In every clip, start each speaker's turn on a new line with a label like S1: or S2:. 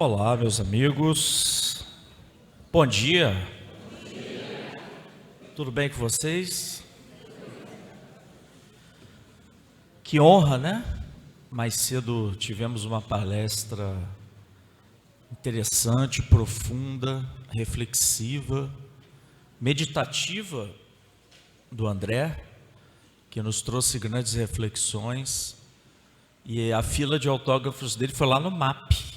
S1: Olá, meus amigos. Bom dia. Tudo bem com vocês? Que honra, né? Mais cedo tivemos uma palestra interessante, profunda, reflexiva, meditativa do André, que nos trouxe grandes reflexões. E a fila de autógrafos dele foi lá no MAP.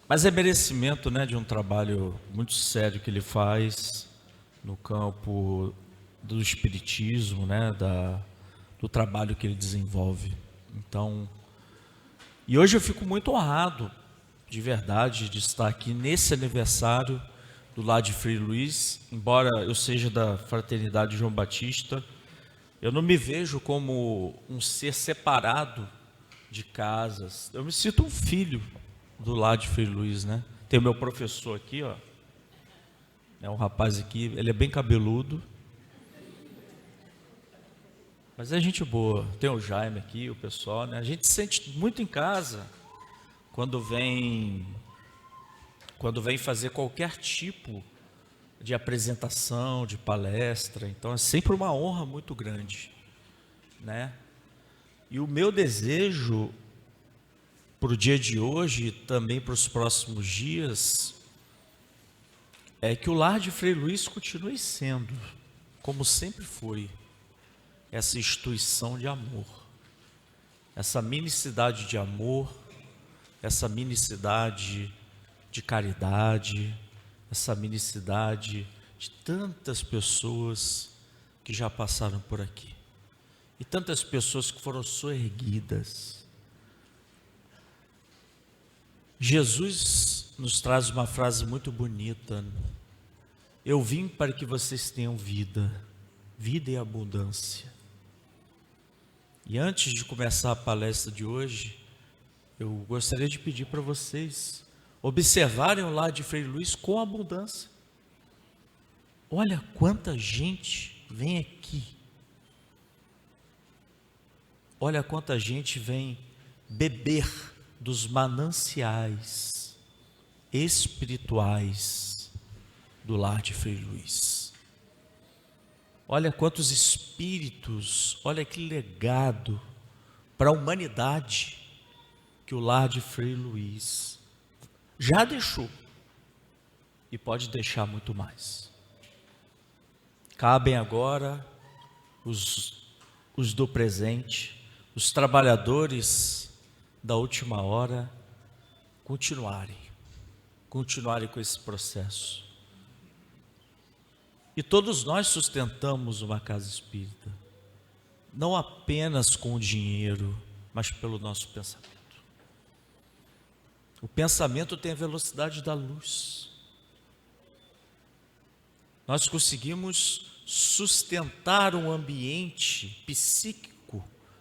S1: Mas é merecimento, né, de um trabalho muito sério que ele faz no campo do espiritismo, né, do trabalho que ele desenvolve. Então, e hoje eu fico muito honrado, de verdade, de estar aqui nesse aniversário do Lar de Frei Luiz. Embora eu seja da Fraternidade João Batista, eu não me vejo como um ser separado de casas. Eu me sinto um filho do Lar de Frei Luiz, né? Tem o meu professor aqui, ó. É um rapaz aqui, ele é bem cabeludo, mas é gente boa. Tem o Jaime aqui, o pessoal, né? A gente se sente muito em casa quando vem fazer qualquer tipo de apresentação, de palestra. Então é sempre uma honra muito grande, né? E o meu desejo para o dia de hoje e também para os próximos dias é que o Lar de Frei Luiz continue sendo, como sempre foi, essa instituição de amor, essa minicidade de amor, essa minicidade de caridade, essa minicidade de tantas pessoas que já passaram por aqui e tantas pessoas que foram soerguidas. Jesus nos traz uma frase muito bonita: eu vim para que vocês tenham vida, vida e abundância. E antes de começar a palestra de hoje, eu gostaria de pedir para vocês observarem o Lar de Frei Luiz com abundância. Olha quanta gente vem aqui. Olha quanta gente vem beber dos mananciais espirituais do Lar de Frei Luiz. Olha quantos espíritos, olha que legado para a humanidade que o Lar de Frei Luiz já deixou e pode deixar muito mais. Cabem agora os do presente, os trabalhadores da última hora, continuarem com esse processo. E todos nós sustentamos uma casa espírita, não apenas com o dinheiro, mas pelo nosso pensamento. O pensamento tem a velocidade da luz. Nós conseguimos sustentar um ambiente psíquico,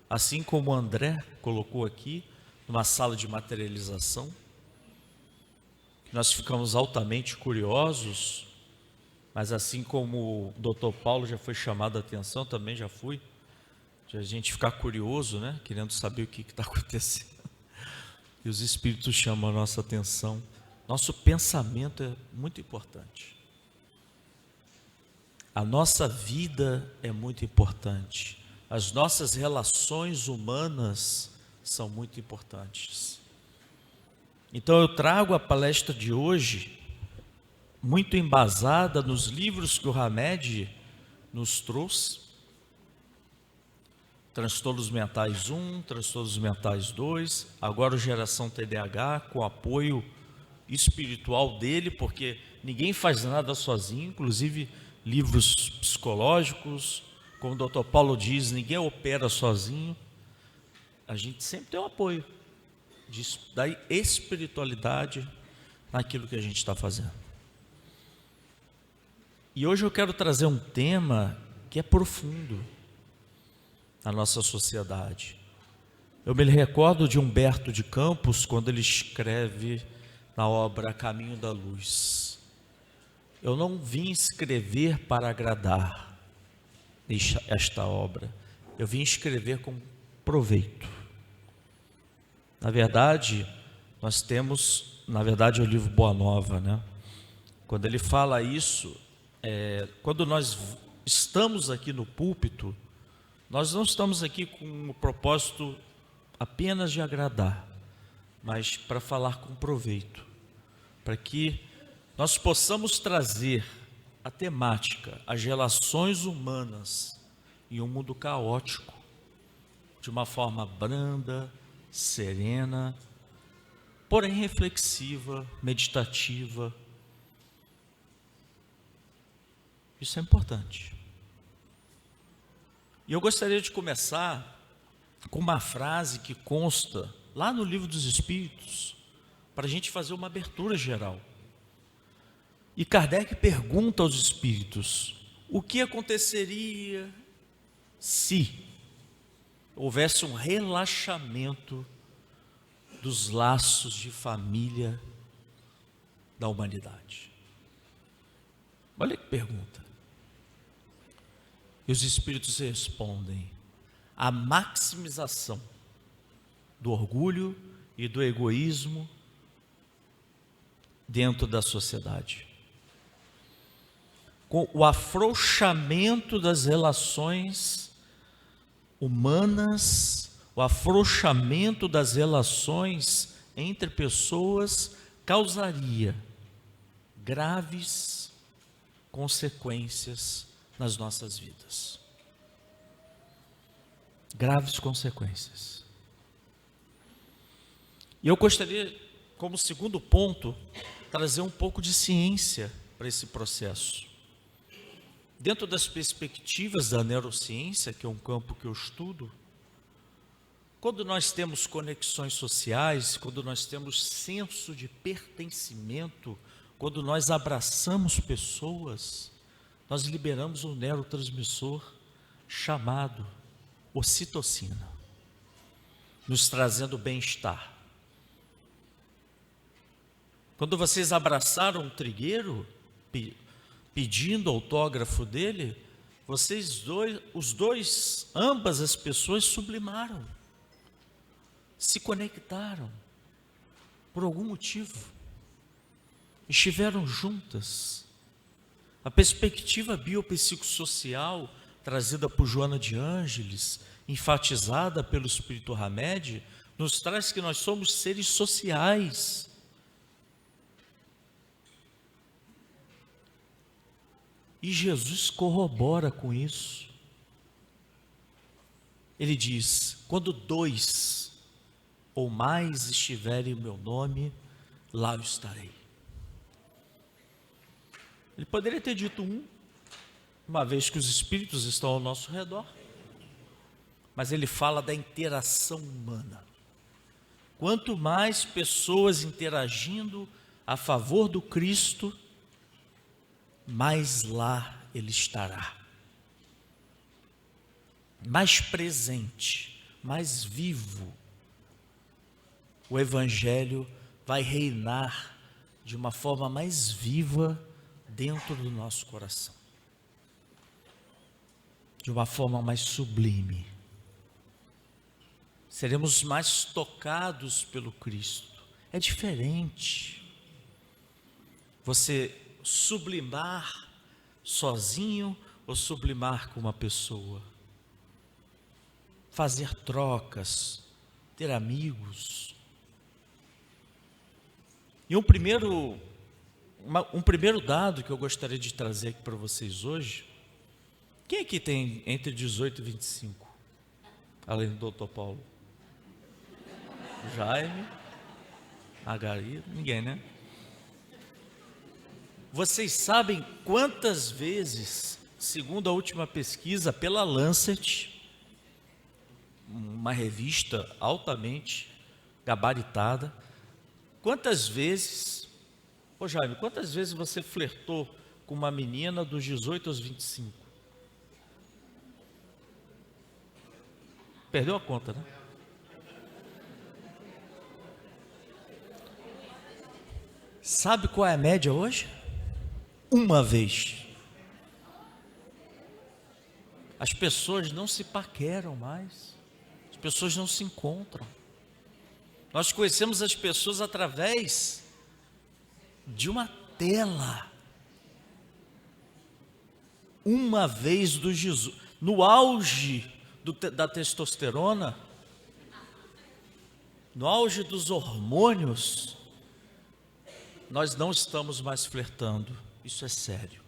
S1: assim como o André colocou aqui, numa sala de materialização. Nós ficamos altamente curiosos, mas assim como o Dr. Paulo já foi chamado a atenção, também já fui, de a gente ficar curioso, né? Querendo saber o que está acontecendo. E os espíritos chamam a nossa atenção. Nosso pensamento é muito importante. A nossa vida é muito importante. As nossas relações humanas são muito importantes. Então eu trago a palestra de hoje muito embasada nos livros que o Hamed nos trouxe. Transtornos Mentais 1, Transtornos Mentais 2, agora o Geração TDAH, com apoio espiritual dele, porque ninguém faz nada sozinho, inclusive livros psicológicos, como o Dr. Paulo diz, ninguém opera sozinho. A gente sempre tem o apoio da espiritualidade naquilo que a gente está fazendo. E hoje eu quero trazer um tema que é profundo na nossa sociedade. Eu me recordo de Humberto de Campos, quando ele escreve na obra A Caminho da Luz: eu não vim escrever para agradar esta obra, eu vim escrever com proveito. Na verdade, nós temos, na verdade é o livro Boa Nova, né? Quando ele fala isso, quando nós estamos aqui no púlpito, nós não estamos aqui com o propósito apenas de agradar, mas para falar com proveito, para que nós possamos trazer a temática, as relações humanas em um mundo caótico, de uma forma branda, serena, porém reflexiva, meditativa. Isso é importante. E eu gostaria de começar com uma frase que consta lá no Livro dos Espíritos, para a gente fazer uma abertura geral. E Kardec pergunta aos espíritos: o que aconteceria se houvesse um relaxamento dos laços de família da humanidade? Olha que pergunta. E os espíritos respondem: a maximização do orgulho e do egoísmo dentro da sociedade, com o afrouxamento das relações humanas, o afrouxamento das relações entre pessoas causaria graves consequências nas nossas vidas. Graves consequências. E eu gostaria, como segundo ponto, trazer um pouco de ciência para esse processo. Dentro das perspectivas da neurociência, que é um campo que eu estudo, quando nós temos conexões sociais, quando nós temos senso de pertencimento, quando nós abraçamos pessoas, nós liberamos um neurotransmissor chamado ocitocina, nos trazendo bem-estar. Quando vocês abraçaram um trigueiro, pedindo autógrafo dele, ambas as pessoas sublimaram, se conectaram, por algum motivo, estiveram juntas. A perspectiva biopsicossocial trazida por Joana de Ângeles, enfatizada pelo Espírito Hamed, nos traz que nós somos seres sociais. E Jesus corrobora com isso. Ele diz: quando 2 ou mais estiverem em meu nome, lá eu estarei. Ele poderia ter dito 1, uma vez que os espíritos estão ao nosso redor, mas ele fala da interação humana. Quanto mais pessoas interagindo a favor do Cristo, mais lá ele estará, mais presente, mais vivo. O Evangelho vai reinar de uma forma mais viva dentro do nosso coração, de uma forma mais sublime. Seremos mais tocados pelo Cristo. É diferente você sublimar sozinho ou sublimar com uma pessoa. Fazer trocas, ter amigos. E um primeiro dado que eu gostaria de trazer aqui para vocês hoje: quem aqui tem entre 18 e 25? Além do Dr. Paulo? Jaime? Margarida? Ninguém, né? Vocês sabem quantas vezes, segundo a última pesquisa pela Lancet, uma revista altamente gabaritada, quantas vezes, Jaime, quantas vezes você flertou com uma menina dos 18 aos 25? Perdeu a conta, né? Sabe qual é a média hoje? Uma vez. As pessoas não se paqueram mais, as pessoas não se encontram. Nós conhecemos as pessoas através de uma tela. Uma vez do Jesus, no auge da testosterona, no auge dos hormônios, nós não estamos mais flertando. Isso é sério.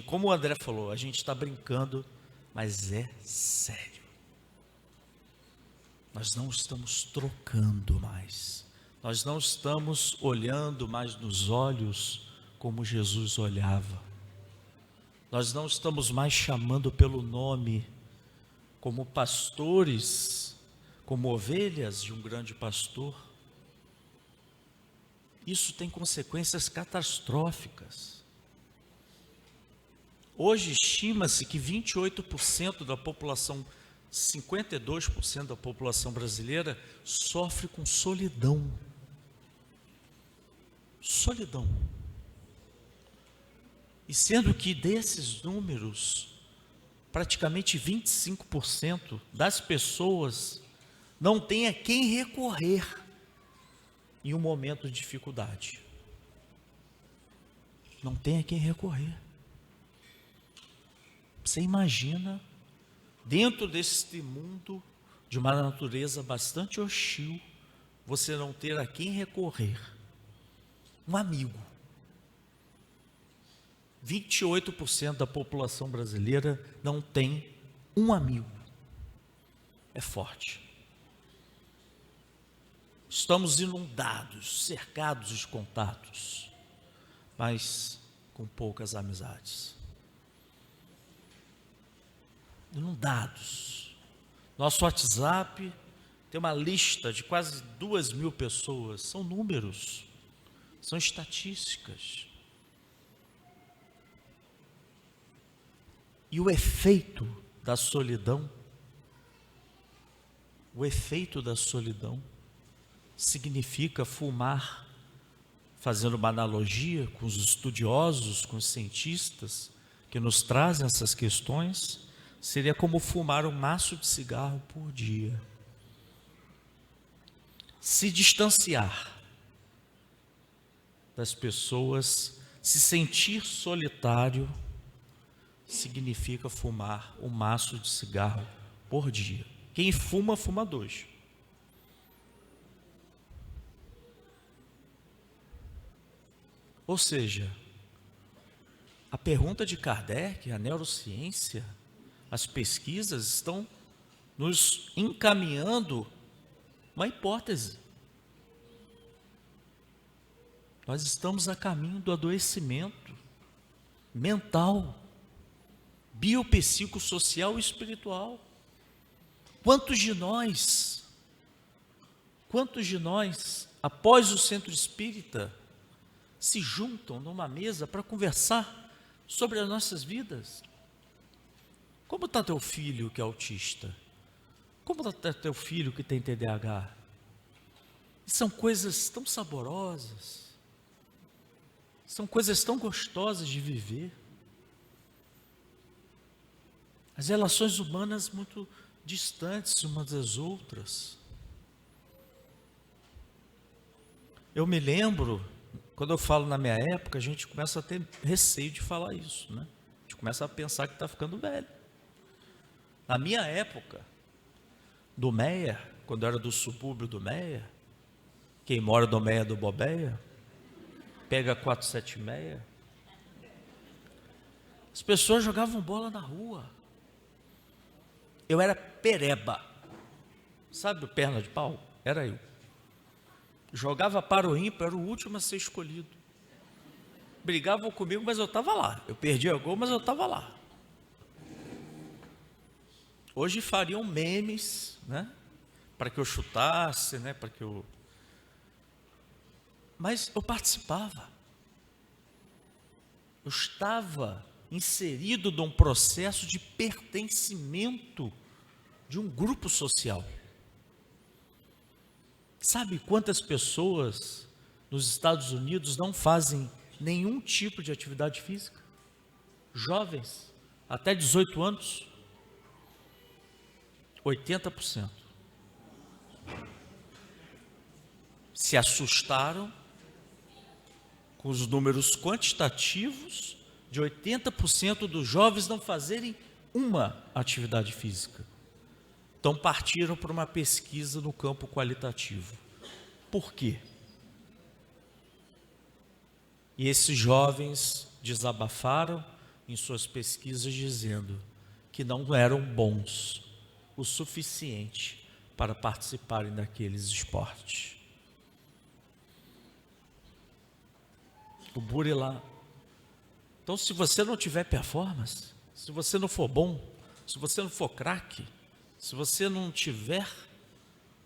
S1: Como o André falou, a gente está brincando, mas é sério. Nós não estamos trocando mais. Nós não estamos olhando mais nos olhos como Jesus olhava. Nós não estamos mais chamando pelo nome, como pastores, como ovelhas de um grande pastor. Isso tem consequências catastróficas. Hoje estima-se que 28% da população, 52% da população brasileira sofre com solidão. Solidão. E sendo que desses números, praticamente 25% das pessoas não tem a quem recorrer em um momento de dificuldade. Não tem a quem recorrer. Você imagina, dentro deste mundo de uma natureza bastante hostil, você não ter a quem recorrer. Um amigo. 28% da população brasileira não tem um amigo. É forte. Estamos inundados, cercados de contatos, mas com poucas amizades. Inundados. Nosso WhatsApp tem uma lista de quase 2.000 pessoas. São números, são estatísticas. E o efeito da solidão, significa fumar, fazendo uma analogia com os estudiosos, com os cientistas que nos trazem essas questões, seria como fumar um maço de cigarro por dia. Se distanciar das pessoas, se sentir solitário, significa fumar um maço de cigarro por dia. Quem fuma, fuma 2. Ou seja, a pergunta de Kardec, a neurociência, as pesquisas estão nos encaminhando uma hipótese. Nós estamos a caminho do adoecimento mental, biopsicossocial e espiritual. Quantos de nós, após o centro espírita, se juntam numa mesa para conversar sobre as nossas vidas? Como está teu filho que é autista? Como está teu filho que tem TDAH? E são coisas tão saborosas, são coisas tão gostosas de viver. As relações humanas muito distantes umas das outras. Eu me lembro, quando eu falo na minha época, a gente começa a ter receio de falar isso, né? A gente começa a pensar que está ficando velho. Na minha época, do Meia, quando eu era do subúrbio do Meia, quem mora do Meia do Bobeia, pega 476, as pessoas jogavam bola na rua. Eu era pereba, sabe o perna de pau? Era eu. Jogava para o ímpar, era o último a ser escolhido. Brigavam comigo, mas eu estava lá. Eu perdia gol, mas eu estava lá. Hoje fariam memes, né? Para que eu chutasse, né? Mas eu participava. Eu estava inserido num processo de pertencimento de um grupo social. Sabe quantas pessoas nos Estados Unidos não fazem nenhum tipo de atividade física? Jovens, até 18 anos, 80%. se assustaram com os números quantitativos de 80% dos jovens não fazerem uma atividade física. Então partiram para uma pesquisa no campo qualitativo. Por quê? E esses jovens desabafaram em suas pesquisas dizendo que não eram bons o suficiente para participarem daqueles esportes. O Burilá. Então, se você não tiver performance, se você não for bom, se você não for craque, se você não tiver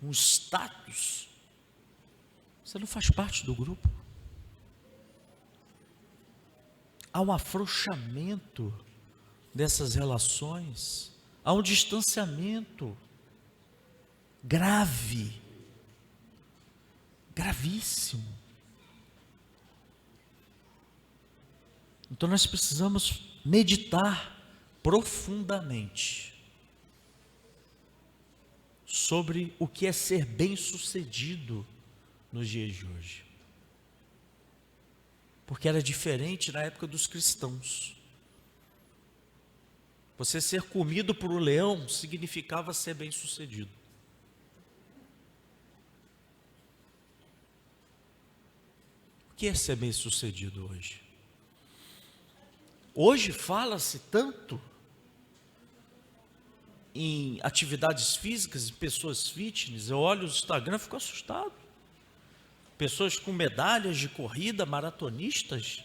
S1: um status, você não faz parte do grupo. Há um afrouxamento dessas relações, há um distanciamento grave, gravíssimo. Então nós precisamos meditar profundamente sobre o que é ser bem-sucedido nos dias de hoje. Porque era diferente na época dos cristãos. Você ser comido por um leão significava ser bem-sucedido. O que é ser bem-sucedido hoje? Hoje fala-se tanto em atividades físicas, em pessoas fitness. Eu olho o Instagram e fico assustado. Pessoas com medalhas de corrida, maratonistas.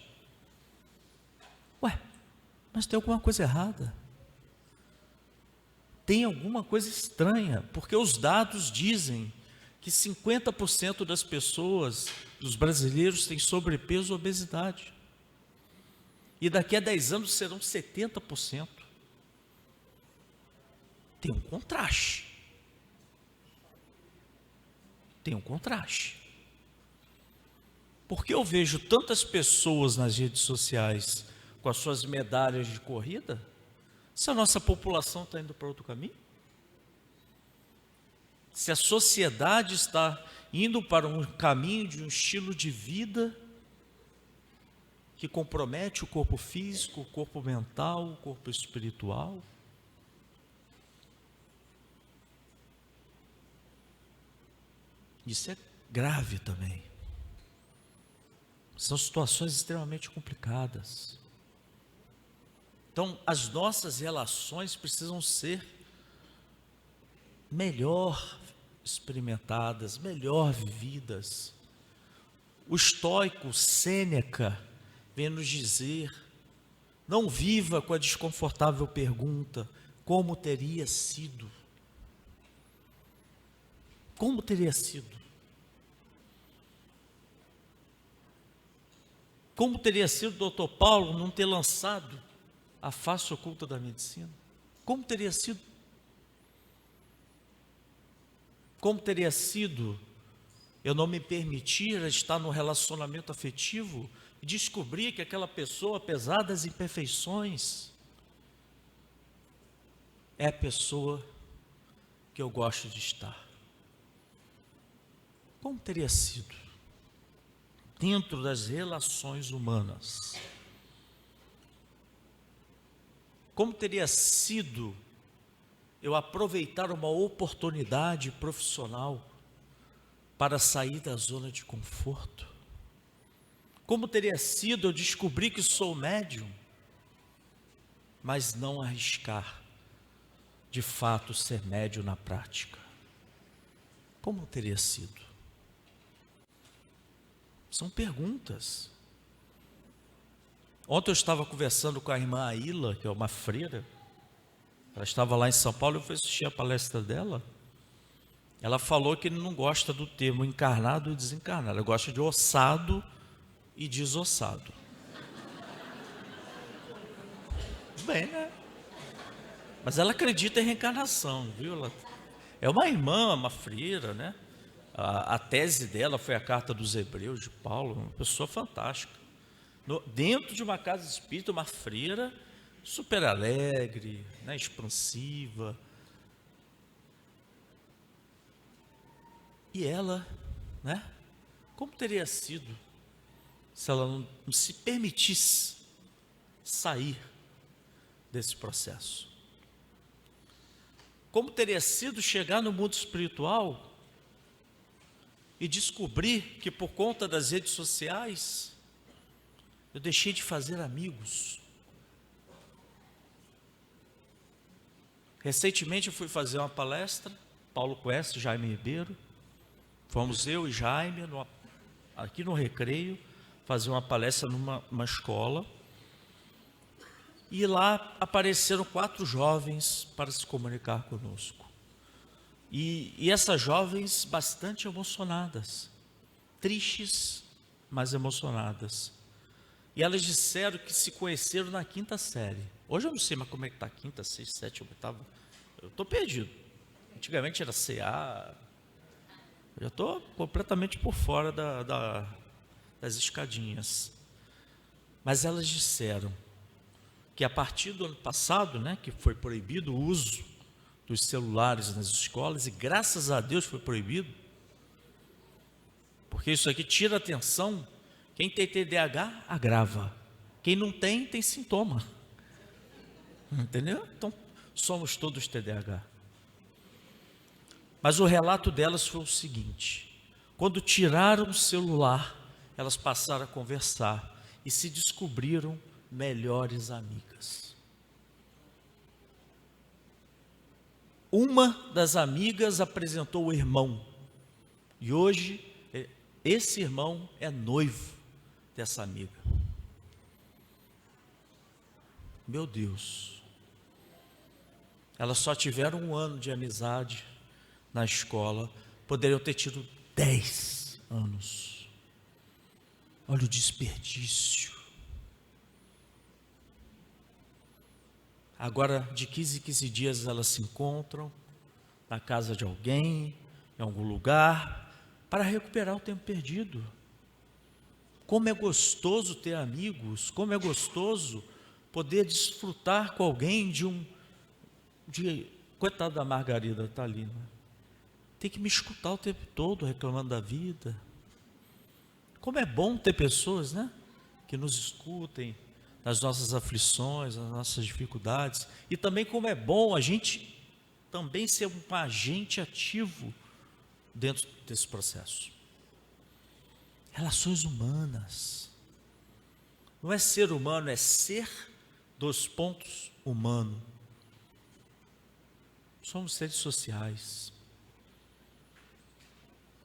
S1: Ué, mas tem alguma coisa errada. Tem alguma coisa estranha, porque os dados dizem que 50% das pessoas, dos brasileiros, têm sobrepeso ou obesidade. E daqui a 10 anos serão 70%. Tem um contraste. Tem um contraste. Porque eu vejo tantas pessoas nas redes sociais com as suas medalhas de corrida, se a nossa população está indo para outro caminho? Se a sociedade está indo para um caminho de um estilo de vida que compromete o corpo físico, o corpo mental, o corpo espiritual? Isso é grave também. São situações extremamente complicadas. Então, as nossas relações precisam ser melhor experimentadas, melhor vividas. O estoico Sêneca vem nos dizer: não viva com a desconfortável pergunta, como teria sido? Como teria sido? Como teria sido o Dr. Paulo não ter lançado a face oculta da medicina? Como teria sido? Como teria sido eu não me permitir estar no relacionamento afetivo e descobrir que aquela pessoa, apesar das imperfeições, é a pessoa que eu gosto de estar? Como teria sido dentro das relações humanas? Como teria sido eu aproveitar uma oportunidade profissional para sair da zona de conforto? Como teria sido eu descobrir que sou médium, mas não arriscar de fato ser médium na prática? Como teria sido? São perguntas. Ontem eu estava conversando com a irmã Aila, que é uma freira. Ela estava lá em São Paulo, eu fui assistir a palestra dela. Ela falou que não gosta do termo encarnado e desencarnado. Ela gosta de ossado e desossado. Bem, né? Mas ela acredita em reencarnação, viu? Ela é uma irmã, uma freira, né? A tese dela foi a Carta dos Hebreus de Paulo, uma pessoa fantástica. Dentro de uma casa espírita, uma freira super alegre, né, expansiva. E ela, né, Como teria sido se ela não se permitisse sair desse processo? Como teria sido chegar no mundo espiritual e descobrir que por conta das redes sociais eu deixei de fazer amigos? Recentemente eu fui fazer uma palestra, Paulo conhece, Jaime Ribeiro, fomos eu e Jaime aqui no Recreio fazer uma palestra numa escola, e lá apareceram 4 jovens para se comunicar conosco. E essas jovens bastante emocionadas, tristes, mas emocionadas. E elas disseram que se conheceram na 5ª série. Hoje eu não sei mais como é que está, 5ª, 6ª, 7ª, 8ª. Eu estou perdido. Antigamente era CA. Eu já estou completamente por fora das escadinhas. Mas elas disseram que a partir do ano passado, que foi proibido o uso dos celulares nas escolas, e graças a Deus foi proibido, porque isso aqui tira a atenção. Quem tem TDAH, agrava. Quem não tem, tem sintoma. Entendeu? Então, somos todos TDAH. Mas o relato delas foi o seguinte: quando tiraram o celular, elas passaram a conversar e se descobriram melhores amigas. Uma das amigas apresentou o irmão, e hoje esse irmão é noivo dessa amiga. Meu Deus, elas só tiveram 1 ano de amizade na escola, poderiam ter tido 10 anos. Olha o desperdício. Agora, de 15 em 15 dias, elas se encontram na casa de alguém, em algum lugar, para recuperar o tempo perdido. Como é gostoso ter amigos, como é gostoso poder desfrutar com alguém coitada da Margarida, está ali, né? Tem que me escutar o tempo todo reclamando da vida. Como é bom ter pessoas, que nos escutem nas nossas aflições, nas nossas dificuldades, e também como é bom a gente também ser um agente ativo dentro desse processo. Relações humanas. Não é ser humano, é ser humano. Somos seres sociais.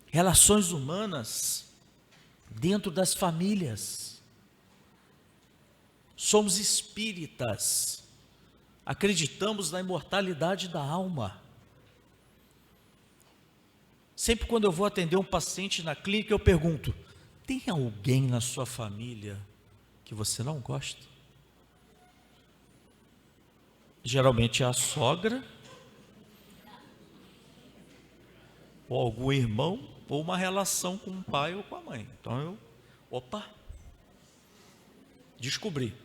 S1: Relações humanas dentro das famílias. Somos espíritas, acreditamos na imortalidade da alma. Sempre quando eu vou atender um paciente na clínica, eu pergunto: tem alguém na sua família que você não gosta? Geralmente é a sogra, ou algum irmão, ou uma relação com o pai ou com a mãe. Então descobri.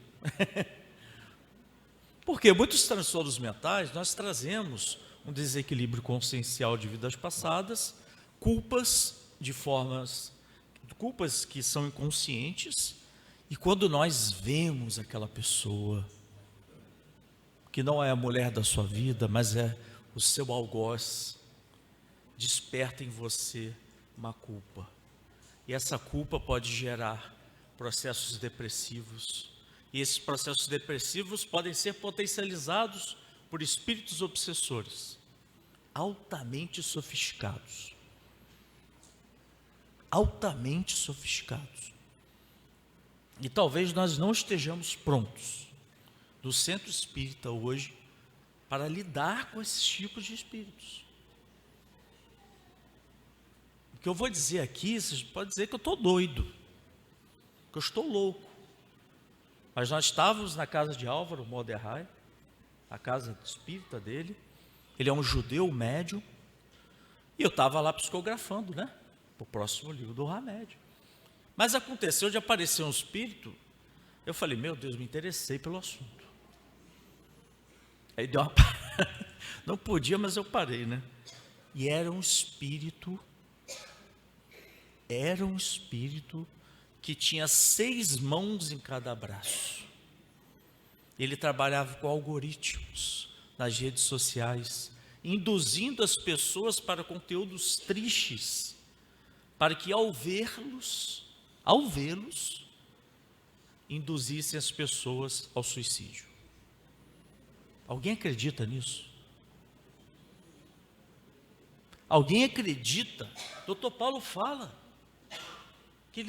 S1: Porque muitos transtornos mentais, nós trazemos um desequilíbrio consciencial de vidas passadas, culpas que são inconscientes, e quando nós vemos aquela pessoa, que não é a mulher da sua vida, mas é o seu algoz, desperta em você uma culpa, e essa culpa pode gerar processos depressivos, e esses processos depressivos podem ser potencializados por espíritos obsessores, altamente sofisticados. Altamente sofisticados. E talvez nós não estejamos prontos, do centro espírita hoje, para lidar com esses tipos de espíritos. O que eu vou dizer aqui, vocês podem dizer que eu estou doido, que eu estou louco. Mas nós estávamos na casa de Álvaro Moderrai, a casa espírita dele. Ele é um judeu médium, e eu estava lá psicografando, o próximo livro do Ramédio. Mas aconteceu de aparecer um espírito, eu falei: meu Deus, me interessei pelo assunto. Aí deu uma não podia, mas eu parei, E era um espírito era um espírito que tinha 6 mãos em cada braço. Ele trabalhava com algoritmos nas redes sociais, induzindo as pessoas para conteúdos tristes, para que ao vê-los, induzissem as pessoas ao suicídio. Alguém acredita nisso? Alguém acredita? Dr. Paulo fala que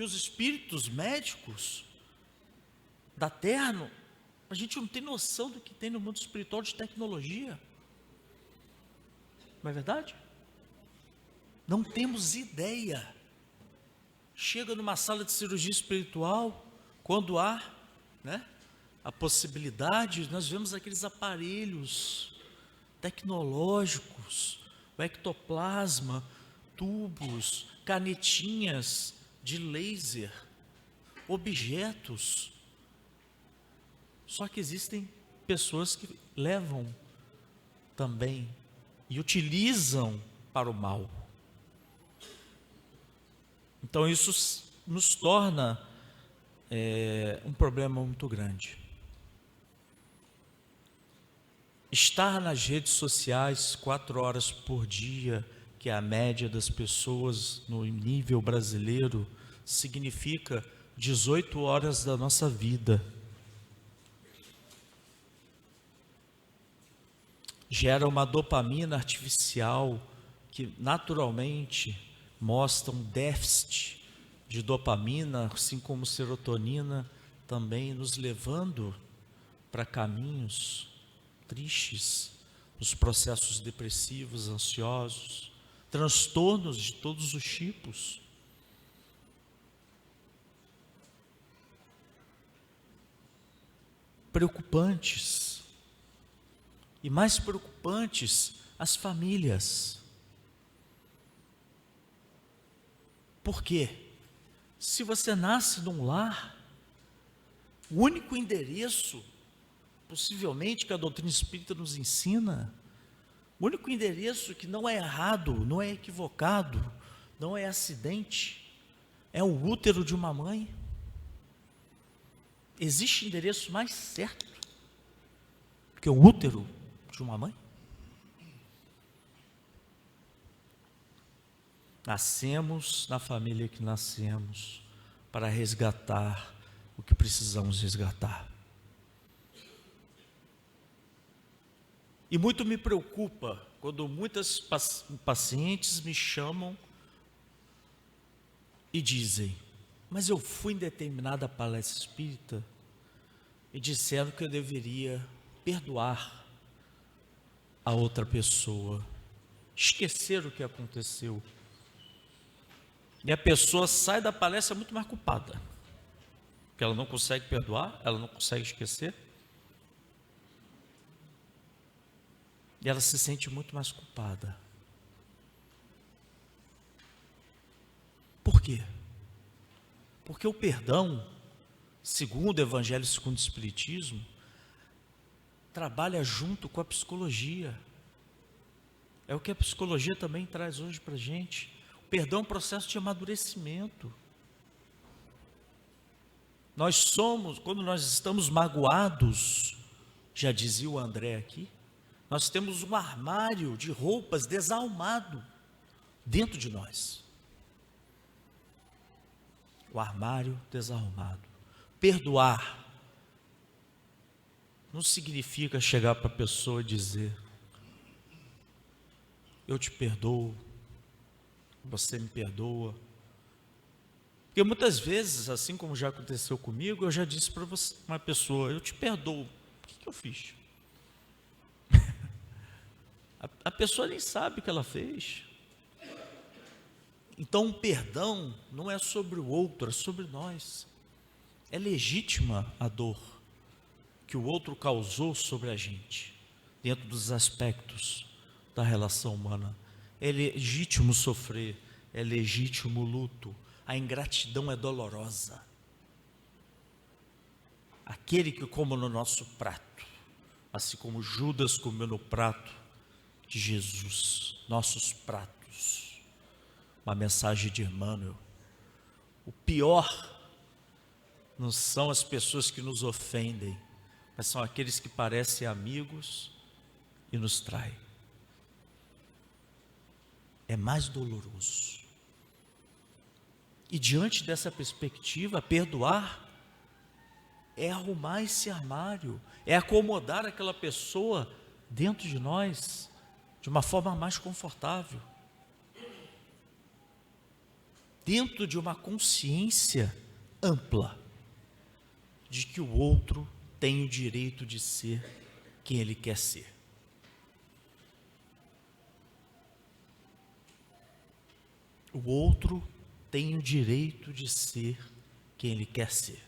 S1: os espíritos médicos da Terra, a gente não tem noção do que tem no mundo espiritual de tecnologia. Não é verdade? Não temos ideia. Chega numa sala de cirurgia espiritual, quando há, a possibilidade, nós vemos aqueles aparelhos tecnológicos, o ectoplasma, tubos, canetinhas de laser, objetos. Só que existem pessoas que levam também e utilizam para o mal. Então isso nos torna um problema muito grande. Estar nas redes sociais 4 horas por dia, que é a média das pessoas no nível brasileiro, significa 18 horas da nossa vida. Gera uma dopamina artificial que naturalmente mostra um déficit de dopamina, assim como serotonina, também nos levando para caminhos tristes, os processos depressivos, ansiosos, transtornos de todos os tipos. Preocupantes. E mais preocupantes, as famílias. Por quê? Se você nasce num lar, o único endereço, possivelmente, que a doutrina espírita nos ensina, o único endereço que não é errado, não é equivocado, não é acidente, é o útero de uma mãe. Existe endereço mais certo do que o útero de uma mãe? Nascemos na família que nascemos para resgatar o que precisamos resgatar. E muito me preocupa quando muitas pacientes me chamam e dizem: mas eu fui em determinada palestra espírita e disseram que eu deveria perdoar a outra pessoa, esquecer o que aconteceu. E a pessoa sai da palestra muito mais culpada, porque ela não consegue perdoar, ela não consegue esquecer, e ela se sente muito mais culpada. Por quê? Porque o perdão, segundo o Evangelho, segundo o Espiritismo, trabalha junto com a psicologia. É o que a psicologia também traz hoje para a gente. O perdão é um processo de amadurecimento. Nós somos, quando nós estamos magoados, já dizia o André aqui, nós temos um armário de roupas desalmado dentro de nós. O armário desarrumado. Perdoar não significa chegar para a pessoa e dizer: eu te perdoo, você me perdoa. Porque muitas vezes, assim como já aconteceu comigo, eu já disse para uma pessoa: eu te perdoo. O que eu fiz? A pessoa nem sabe o que ela fez. Então o perdão não é sobre o outro, é sobre nós. É legítima a dor que o outro causou sobre a gente, dentro dos aspectos da relação humana. É legítimo sofrer, é legítimo o luto. A ingratidão é dolorosa. Aquele que come no nosso prato, assim como Judas comeu no prato de Jesus, nossos pratos, uma mensagem de Emmanuel. O pior não são as pessoas que nos ofendem, mas são aqueles que parecem amigos e nos traem. É mais doloroso. E diante dessa perspectiva, perdoar é arrumar esse armário, é acomodar aquela pessoa dentro de nós de uma forma mais confortável, dentro de uma consciência ampla de que o outro tem o direito de ser quem ele quer ser. O outro tem o direito de ser quem ele quer ser.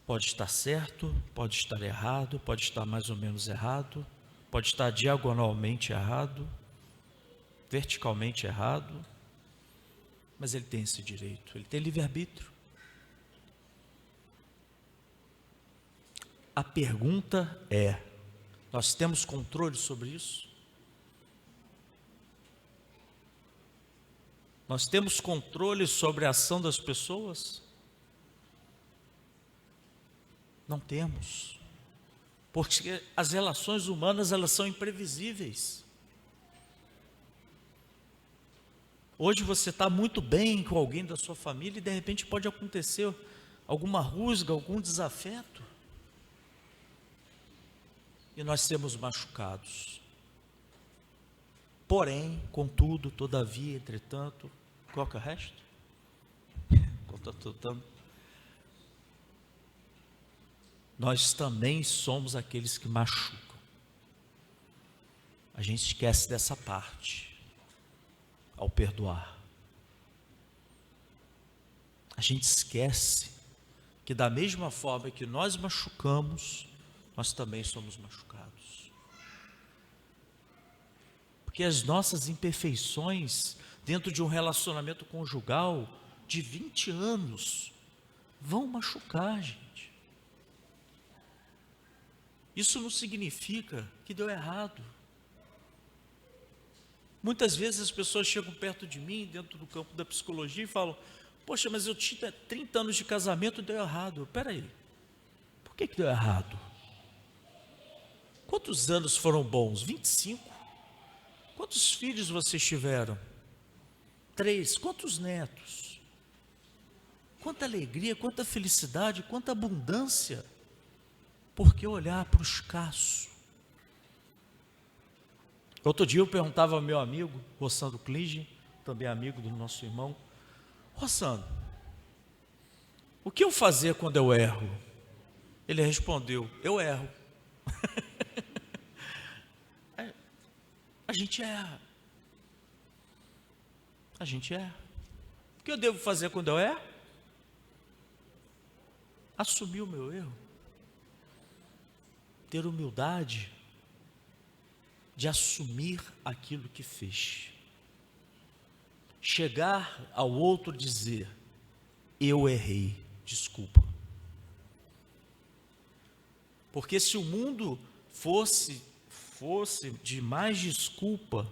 S1: Pode estar certo, pode estar errado, pode estar mais ou menos errado, pode estar diagonalmente errado, verticalmente errado, mas ele tem esse direito, ele tem livre-arbítrio. A pergunta é: nós temos controle sobre isso? Nós temos controle sobre a ação das pessoas? Não temos, porque as relações humanas, elas são imprevisíveis. Hoje você está muito bem com alguém da sua família e de repente pode acontecer alguma rusga, algum desafeto, e nós sermos machucados. Porém, contudo, todavia, entretanto, qual que é o resto? Nós também somos aqueles que machucam. A gente esquece dessa parte ao perdoar. A gente esquece que da mesma forma que nós machucamos, nós também somos machucados. Porque as nossas imperfeições dentro de um relacionamento conjugal de 20 anos vão machucar a gente. Isso não significa que deu errado. Muitas vezes as pessoas chegam perto de mim, dentro do campo da psicologia, e falam: poxa, mas eu tinha 30 anos de casamento e deu errado. Espera aí, por que deu errado? Quantos anos foram bons? 25? Quantos filhos vocês tiveram? 3. Quantos netos? Quanta alegria, quanta felicidade, quanta abundância. Por que olhar para o escasso? Outro dia eu perguntava ao meu amigo, Rossandro Klige, também amigo do nosso irmão: Rossandro, o que eu fazer quando eu erro? Ele respondeu: eu erro. A gente erra. A gente erra. O que eu devo fazer quando eu erro? Assumir o meu erro. Ter humildade de assumir aquilo que fez. Chegar ao outro e dizer: eu errei, desculpa. Porque se o mundo fosse de mais desculpa,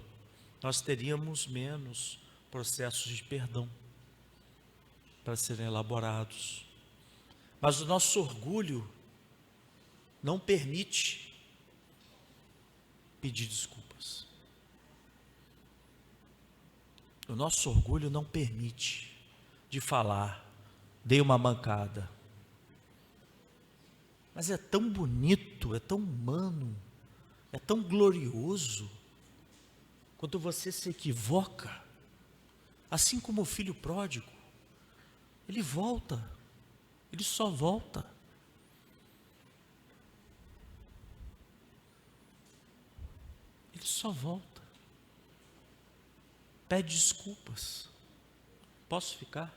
S1: nós teríamos menos processos de perdão para serem elaborados. Mas o nosso orgulho não permite pedir desculpas. O nosso orgulho não permite de falar: dei uma mancada. Mas é tão bonito, é tão humano, é tão glorioso quando você se equivoca, assim como o filho pródigo. Ele volta, ele só volta. Ele só volta. Pede desculpas. Posso ficar?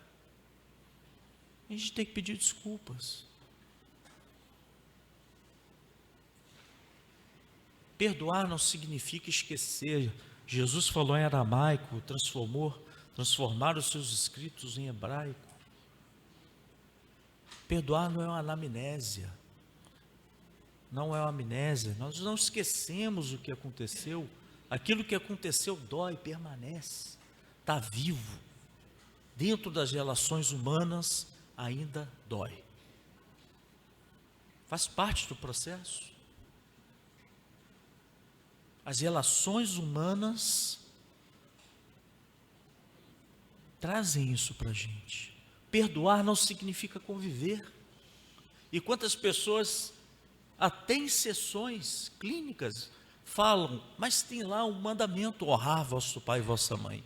S1: A gente tem que pedir desculpas. Perdoar não significa esquecer. Jesus falou em aramaico, transformar os seus escritos em hebraico. Perdoar não é uma anamnésia. Não é uma amnésia. Nós não esquecemos o que aconteceu, Aquilo que aconteceu dói, permanece, está vivo. Dentro das relações humanas ainda dói. Faz parte do processo. As relações humanas trazem isso para a gente. Perdoar não significa conviver. E quantas pessoas, até em sessões clínicas, falam, mas tem lá um mandamento: honrar vosso pai e vossa mãe.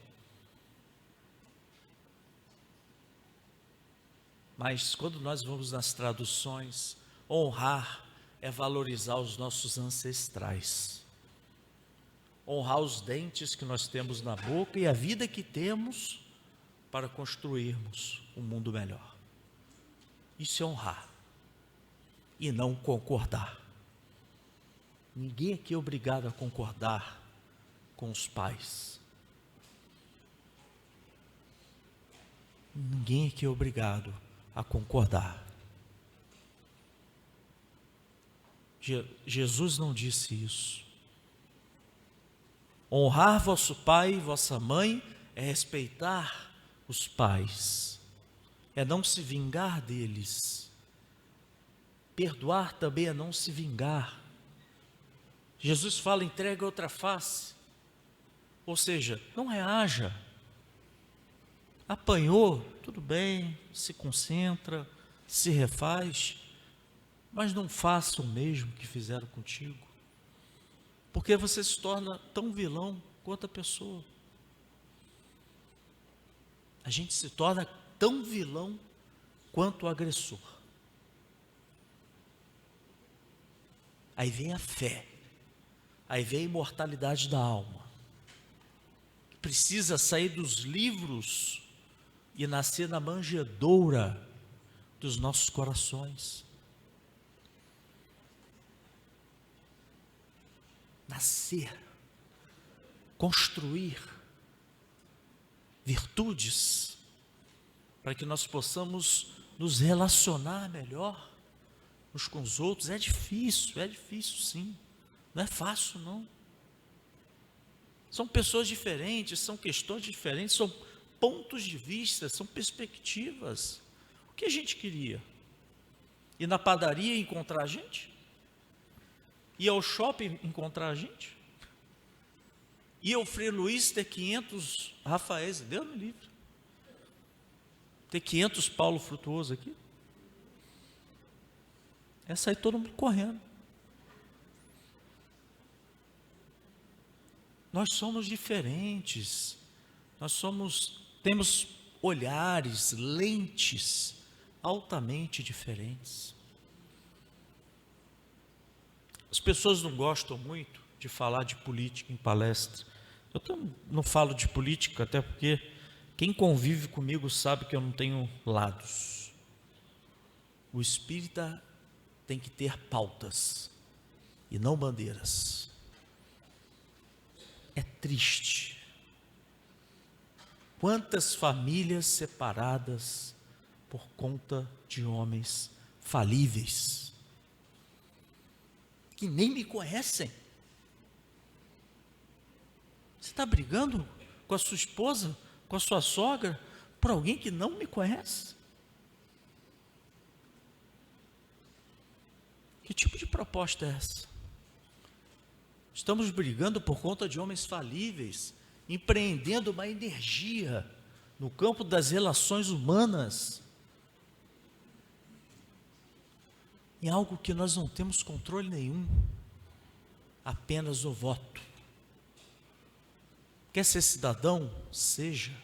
S1: Mas quando nós vamos nas traduções, honrar é valorizar os nossos ancestrais. Honrar os dentes que nós temos na boca e a vida que temos para construirmos um mundo melhor. Isso é honrar e não concordar. Ninguém aqui é obrigado a concordar com os pais. Ninguém aqui é obrigado a concordar. Jesus não disse isso. Honrar vosso pai e vossa mãe é respeitar os pais, é não se vingar deles. Perdoar também é não se vingar. Jesus fala: entrega outra face, ou seja, não reaja. Apanhou, tudo bem, se concentra, se refaz, mas não faça o mesmo que fizeram contigo, porque você se torna tão vilão quanto a pessoa. A gente se torna tão vilão quanto o agressor. Aí vem a fé, aí vem a imortalidade da alma, que precisa sair dos livros e nascer na manjedoura dos nossos corações. Nascer, construir virtudes, para que nós possamos nos relacionar melhor uns com os outros. É difícil sim, não é fácil não. São pessoas diferentes, são questões diferentes, são pontos de vista, são perspectivas. O que a gente queria? Ir na padaria e encontrar a gente? Ir ao shopping encontrar a gente? Ir ao Frei Luiz ter 500 Rafaéis, Deus me livre. Ter 500 Paulo Frutuoso aqui? É sair todo mundo correndo. Nós somos diferentes, temos olhares, lentes altamente diferentes. As pessoas não gostam muito de falar de política em palestra. Eu não falo de política, até porque quem convive comigo sabe que eu não tenho lados. O espírita tem que ter pautas e não bandeiras. É triste. Quantas famílias separadas por conta de homens falíveis, que nem me conhecem. Você está brigando com a sua esposa, com a sua sogra, por alguém que não me conhece? Que tipo de proposta é essa? Estamos brigando por conta de homens falíveis, empreendendo uma energia no campo das relações humanas, em algo que nós não temos controle nenhum, apenas o voto. Quer ser cidadão? Seja,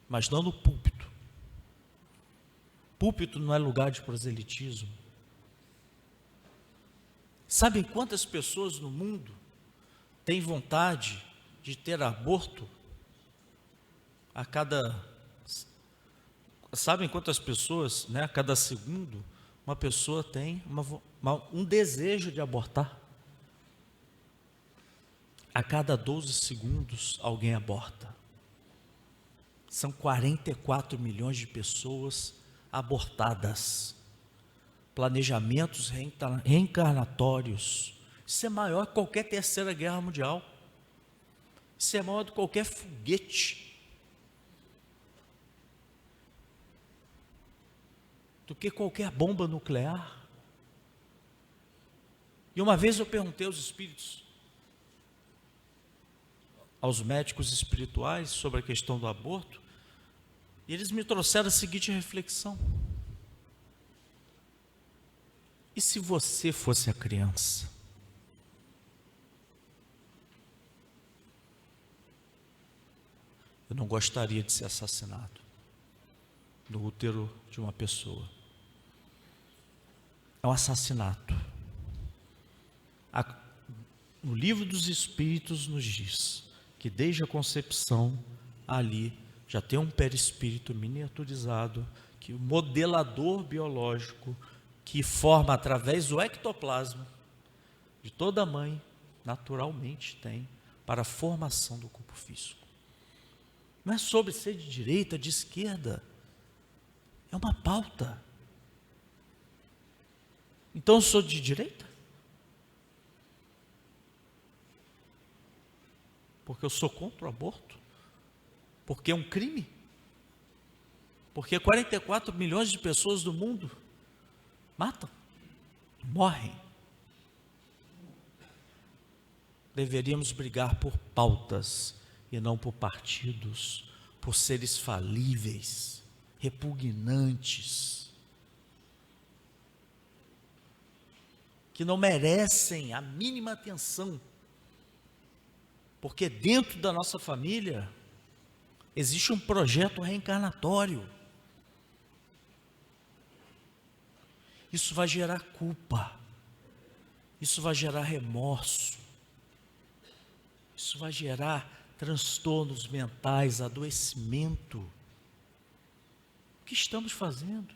S1: mas não no púlpito. Púlpito não é lugar de proselitismo. Sabem quantas pessoas no mundo têm vontade de ter aborto sabem quantas pessoas, a cada segundo, uma pessoa tem um desejo de abortar? A cada 12 segundos alguém aborta. São 44 milhões de pessoas abortadas. Planejamentos reencarnatórios. Isso é maior que qualquer terceira guerra mundial. Isso é maior do que qualquer foguete, do que qualquer bomba nuclear. E uma vez eu perguntei aos espíritos, aos médicos espirituais, sobre a questão do aborto, e eles me trouxeram a seguinte reflexão: e se você fosse a criança? Eu não gostaria de ser assassinado no útero de uma pessoa. É um assassinato. No livro dos Espíritos nos diz que desde a concepção ali já tem um perispírito miniaturizado, que o modelador biológico que forma através do ectoplasma de toda mãe naturalmente tem para a formação do corpo físico. Não é sobre ser de direita, de esquerda, é uma pauta. Então eu sou de direita? Porque eu sou contra o aborto? Porque é um crime? Porque 44 milhões de pessoas do mundo matam, morrem. Deveríamos brigar por pautas e não por partidos, por seres falíveis, repugnantes, que não merecem a mínima atenção. Porque dentro da nossa família existe um projeto reencarnatório. Isso vai gerar culpa, isso vai gerar remorso, isso vai gerar transtornos mentais, adoecimento. O que estamos fazendo?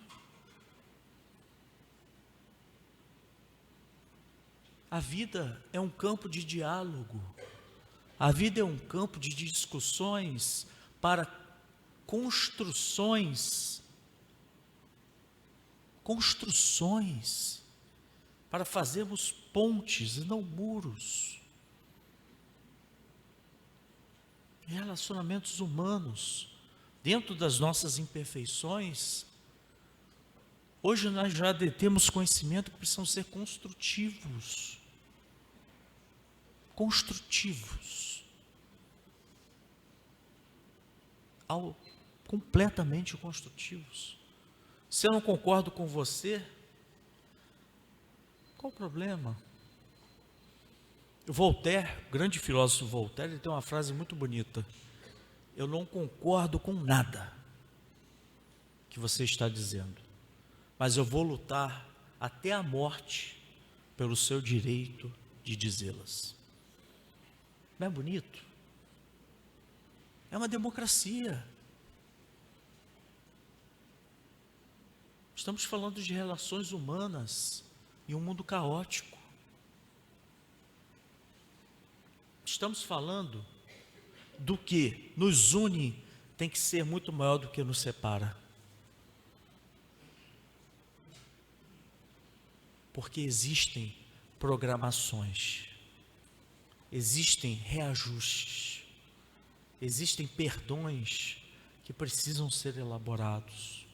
S1: A vida é um campo de diálogo. A vida é um campo de discussões para construções, para fazermos pontes e não muros. Relacionamentos humanos, dentro das nossas imperfeições, hoje nós já temos conhecimento que precisam ser construtivos. Completamente construtivos. Se eu não concordo com você, qual o problema? Voltaire, o grande filósofo Voltaire, ele tem uma frase muito bonita: eu não concordo com nada que você está dizendo, mas eu vou lutar até a morte pelo seu direito de dizê-las. Não é bonito? É uma democracia. Estamos falando de relações humanas em um mundo caótico. Estamos falando do que nos une tem que ser muito maior do que nos separa. Porque existem programações, existem reajustes, existem perdões que precisam ser elaborados.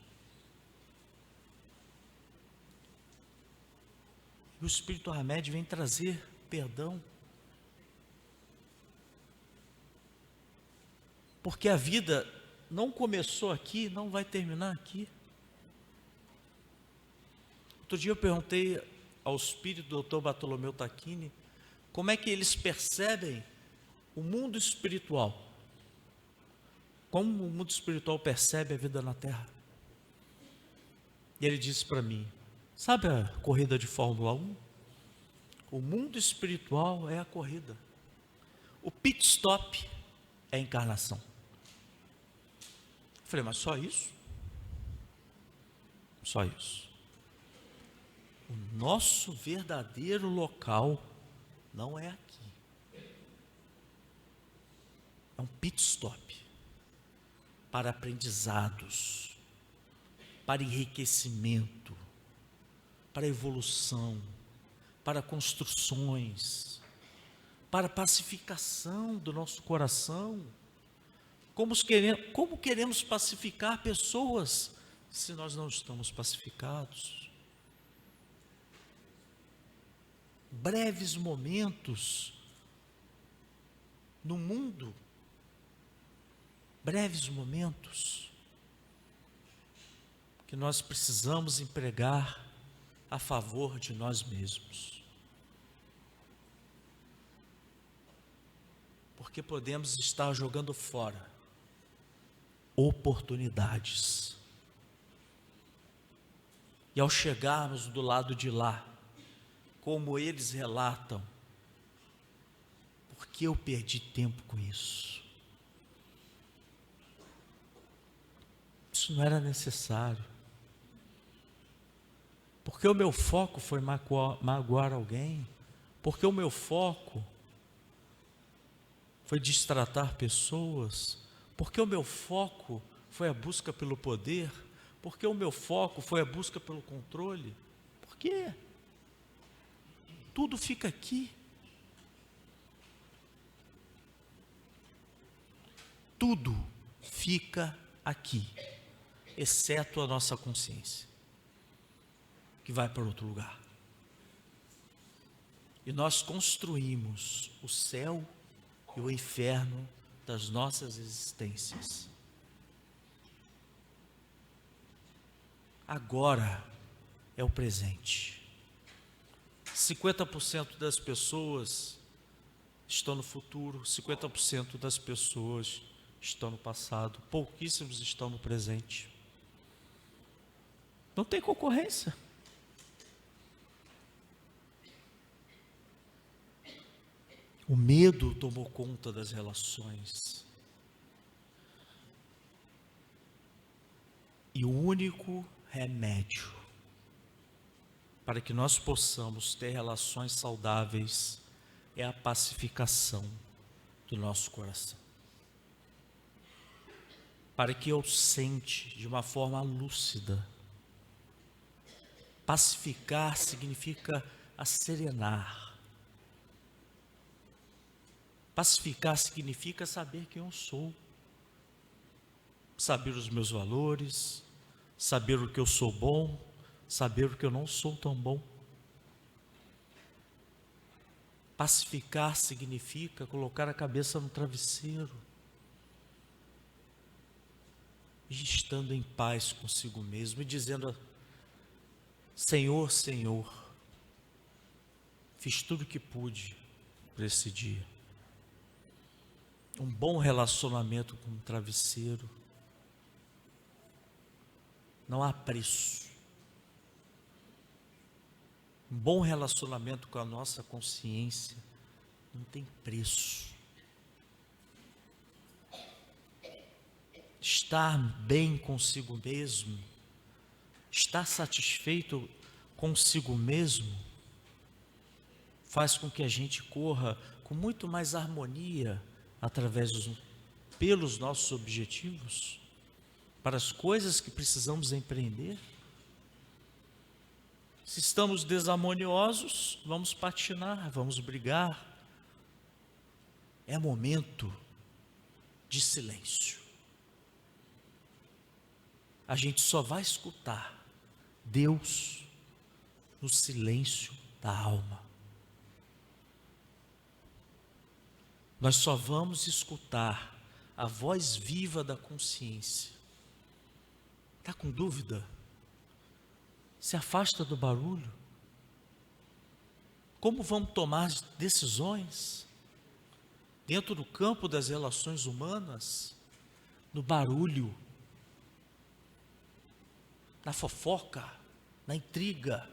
S1: E o Espírito Hamed vem trazer perdão. Porque a vida não começou aqui, não vai terminar aqui. Outro dia eu perguntei ao espírito do Dr. Bartolomeu Tacchini como é que eles percebem o mundo espiritual. Como o mundo espiritual percebe a vida na Terra. E ele disse para mim: sabe a corrida de Fórmula 1? O mundo espiritual é a corrida. O pit stop é a encarnação. Eu falei, mas só isso? Só isso. O nosso verdadeiro local não é aqui. É um pit stop para aprendizados, para enriquecimento, para evolução, para construções, para a pacificação do nosso coração. Como queremos pacificar pessoas se nós não estamos pacificados? Breves momentos no mundo, breves momentos que nós precisamos empregar a favor de nós mesmos. Porque podemos estar jogando fora oportunidades. E ao chegarmos do lado de lá, como eles relatam, por que eu perdi tempo com isso? Isso não era necessário. Porque o meu foco foi magoar alguém? Porque o meu foco foi destratar pessoas? Porque o meu foco foi a busca pelo poder? Porque o meu foco foi a busca pelo controle? Por quê? Tudo fica aqui. Tudo fica aqui, exceto a nossa consciência, que vai para outro lugar. E nós construímos o céu e o inferno das nossas existências. Agora é o presente. 50% das pessoas estão no futuro, 50% das pessoas estão no passado, pouquíssimos estão no presente. Não tem concorrência. O medo tomou conta das relações. E o único remédio para que nós possamos ter relações saudáveis é a pacificação do nosso coração. Para que eu sente de uma forma lúcida. Pacificar significa acerenar. Pacificar significa saber quem eu sou, saber os meus valores, saber o que eu sou bom, saber o que eu não sou tão bom. Pacificar significa colocar a cabeça no travesseiro e estando em paz consigo mesmo e dizendo: Senhor, Senhor, fiz tudo o que pude para esse dia. Um bom relacionamento com o travesseiro não há preço. Um bom relacionamento com a nossa consciência não tem preço. Estar bem consigo mesmo, estar satisfeito consigo mesmo, faz com que a gente corra com muito mais harmonia pelos nossos objetivos, para as coisas que precisamos empreender. Se estamos desarmoniosos, vamos patinar, vamos brigar. É momento de silêncio. A gente só vai escutar Deus no silêncio da alma. Nós só vamos escutar a voz viva da consciência. Está com dúvida? Se afasta do barulho. Como vamos tomar decisões dentro do campo das relações humanas? No barulho, na fofoca, na intriga.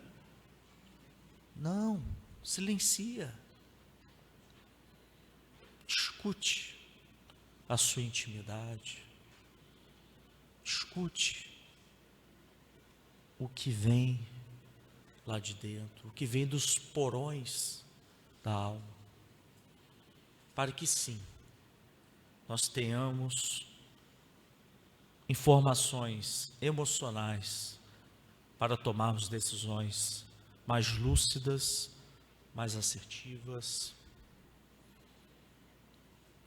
S1: Não, silencia. Escute a sua intimidade. Escute o que vem lá de dentro, o que vem dos porões da alma. Para que sim, nós tenhamos informações emocionais para tomarmos decisões mais lúcidas, mais assertivas.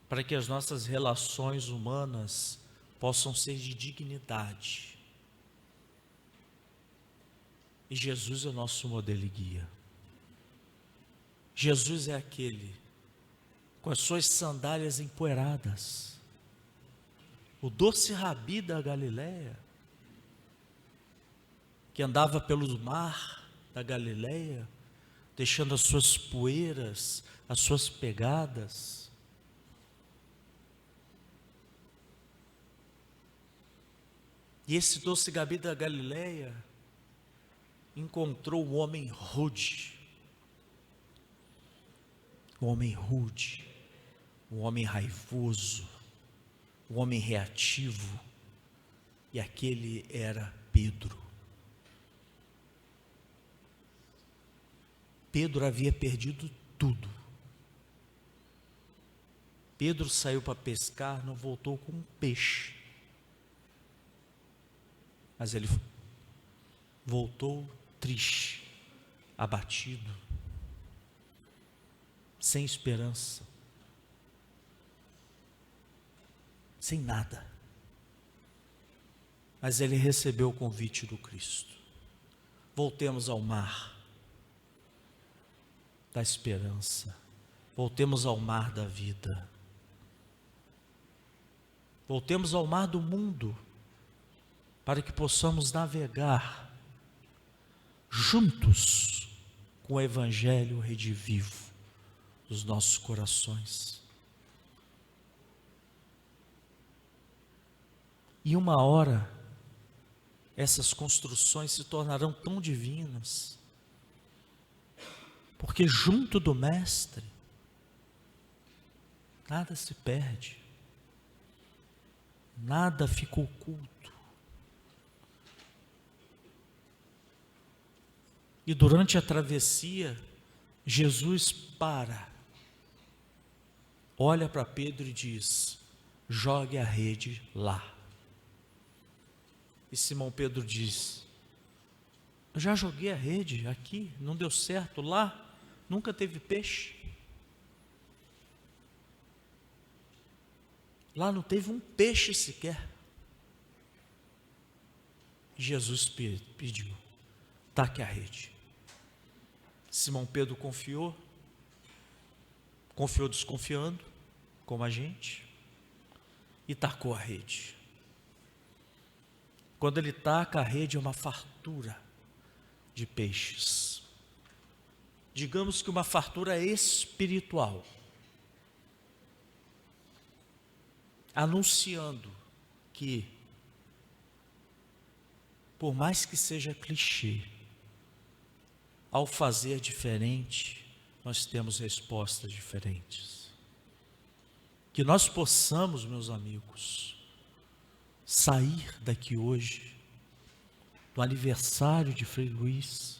S1: para que as nossas relações humanas possam ser de dignidade. E Jesus é o nosso modelo e guia. Jesus é aquele com as suas sandálias empoeiradas, o doce rabi da Galileia, que andava pelo mar da Galileia, deixando as suas poeiras, as suas pegadas. E esse doce rabi da Galileia encontrou o homem rude, o homem raivoso, o homem reativo, e aquele era Pedro. Pedro havia perdido tudo. Pedro saiu para pescar, não voltou com um peixe, mas ele voltou triste, abatido, sem esperança, sem nada. Mas ele recebeu o convite do Cristo. Voltemos ao mar da esperança, voltemos ao mar da vida, voltemos ao mar do mundo, para que possamos navegar juntos com o Evangelho redivivo dos nossos corações. E uma hora, essas construções se tornarão tão divinas, porque junto do Mestre, nada se perde, nada fica oculto. E durante a travessia, Jesus para, olha para Pedro e diz: jogue a rede lá. E Simão Pedro diz: eu já joguei a rede aqui, não deu certo, lá nunca teve peixe. Lá não teve um peixe sequer. Jesus pediu: taque a rede. Simão Pedro confiou desconfiando, como a gente, e tacou a rede. Quando ele taca a rede, é uma fartura de peixes. Digamos que uma fartura espiritual, anunciando que, por mais que seja clichê, ao fazer diferente, nós temos respostas diferentes. Que nós possamos, meus amigos, sair daqui hoje, do aniversário de Frei Luiz,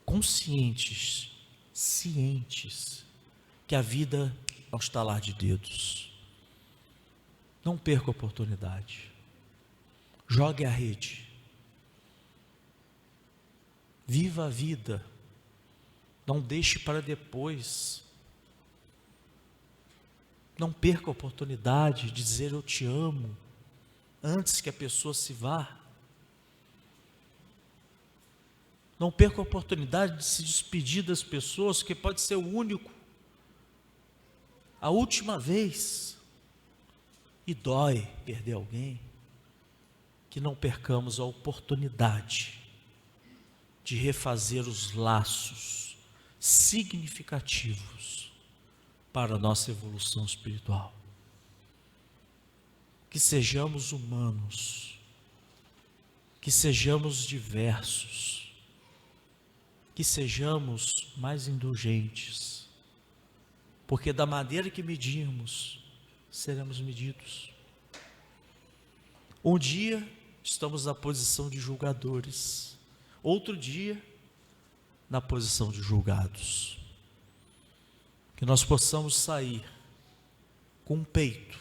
S1: conscientes, cientes, que a vida é um estalar de dedos. Não perca a oportunidade. Jogue a rede. Viva a vida. Não deixe para depois. Não perca a oportunidade de dizer eu te amo antes que a pessoa se vá. Não perca a oportunidade de se despedir das pessoas, que pode ser o único, a última vez. E dói perder alguém. Que não percamos a oportunidade de refazer os laços significativos para a nossa evolução espiritual. Que sejamos humanos, que sejamos diversos, que sejamos mais indulgentes, porque da maneira que medirmos, seremos medidos. Um dia estamos na posição de julgadores, outro dia na posição de julgados. Que nós possamos sair com um peito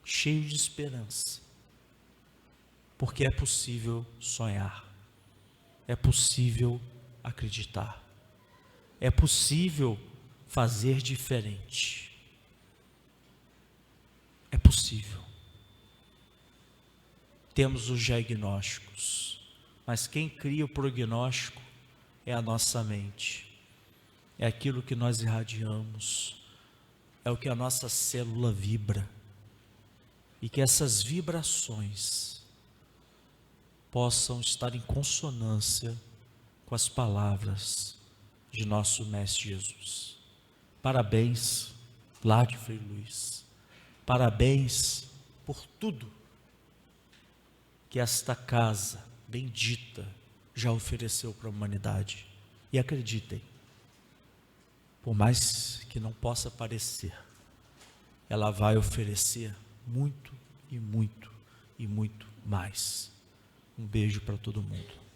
S1: cheio de esperança, porque é possível sonhar, é possível acreditar, é possível fazer diferente. É possível. Temos os diagnósticos, mas quem cria o prognóstico é a nossa mente. É aquilo que nós irradiamos, é o que a nossa célula vibra. E que essas vibrações possam estar em consonância com as palavras de nosso Mestre Jesus. Parabéns, Lar de Frei Luiz. Parabéns por tudo que esta casa bendita já ofereceu para a humanidade. E acreditem, por mais que não possa parecer, ela vai oferecer muito e muito e muito mais. Um beijo para todo mundo.